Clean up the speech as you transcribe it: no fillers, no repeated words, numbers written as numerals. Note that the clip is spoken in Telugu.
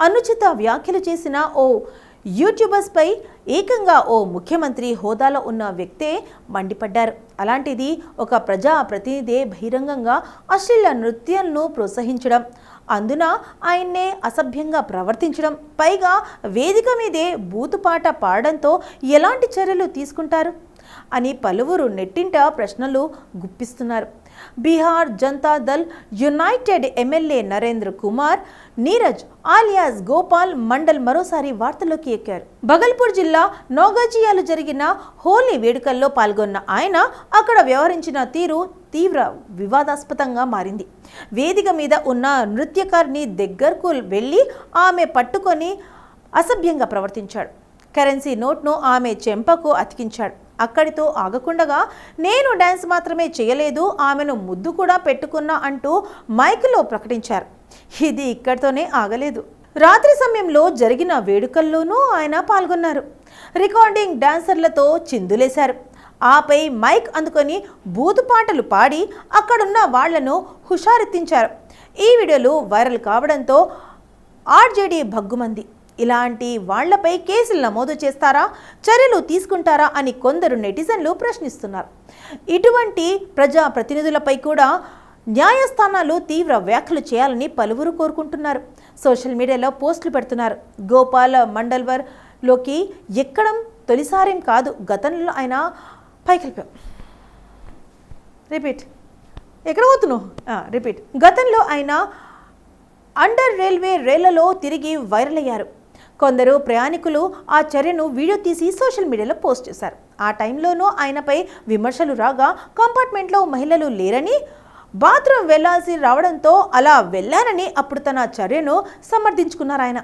అనుచిత వ్యాఖ్యలు చేసిన ఓ యూట్యూబర్స్పై ఏకంగా ఓ ముఖ్యమంత్రి హోదాలో ఉన్న వ్యక్తే మండిపడ్డారు. అలాంటిది ఒక ప్రజా ప్రతినిధే బహిరంగంగా అశ్లీల నృత్యాలను ప్రోత్సహించడం, అందున ఆయన్నే అసభ్యంగా ప్రవర్తించడం, పైగా వేదిక మీదే బూతుపాట పాడడంతో ఎలాంటి చర్యలు తీసుకుంటారు అని పలువురు నెట్టింట ప్రశ్నలు గుప్పిస్తున్నారు. Bihar Janata Dal United MLA Narendra Kumar Neeraj alias Gopal Mandal మరోసారి వార్తల్లోకి ఎక్కారు. భగల్పూర్ జిల్లా నోగాజియాలో జరిగిన హోలీ వేడుకల్లో పాల్గొన్న ఆయన అక్కడ వ్యవహరించిన తీరు తీవ్ర వివాదాస్పదంగా మారింది. వేదిక మీద ఉన్న నృత్యకారిని దగ్గరకు వెళ్ళి ఆమె పట్టుకొని అసభ్యంగా ప్రవర్తించాడు. కరెన్సీ నోట్ను ఆమె చెంపకు అతికించాడు. అక్కడితో ఆగకుండగా నేను డ్యాన్స్ మాత్రమే చేయలేదు, ఆమెను ముద్దు కూడా పెట్టుకున్నా అంటూ మైకులో ప్రకటించారు. ఇది ఇక్కడితోనే ఆగలేదు. రాత్రి సమయంలో జరిగిన వేడుకల్లోనూ ఆయన పాల్గొన్నారు. రికార్డింగ్ డాన్సర్లతో చిందులేశారు. ఆపై మైక్ అందుకొని బూతు పాటలు పాడి అక్కడున్న వాళ్లను హుషారెత్తించారు. ఈ వీడియోలు వైరల్ కావడంతో ఆర్జేడీ భగ్గుమంది. ఇలాంటి వాళ్లపై కేసులు నమోదు చేస్తారా, చర్యలు తీసుకుంటారా అని కొందరు నెటిజన్లు ప్రశ్నిస్తున్నారు. ఇటువంటి ప్రజా ప్రతినిధులపై కూడా న్యాయస్థానాలు తీవ్ర వ్యాఖ్యలు చేయాలని పలువురు కోరుకుంటున్నారు. సోషల్ మీడియాలో పోస్టులు పెడుతున్నారు. గోపాల్ మండల్వర్ లోకి ఎక్కడం తొలిసారేం కాదు. గతంలో ఆయన గతంలో ఆయన అండర్ రైల్వే రైళ్లలో తిరిగి వైరల్ అయ్యారు. కొందరు ప్రయాణికులు ఆ చర్యను వీడియో తీసి సోషల్ మీడియాలో పోస్ట్ చేశారు. ఆ టైంలోనూ ఆయనపై విమర్శలు రాగా కంపార్ట్మెంట్లో మహిళలు లేరని, బాత్రూమ్ వెళ్లాల్సి రావడంతో అలా వెళ్లారని అప్పుడు తన చర్యను సమర్థించుకున్నారు ఆయన.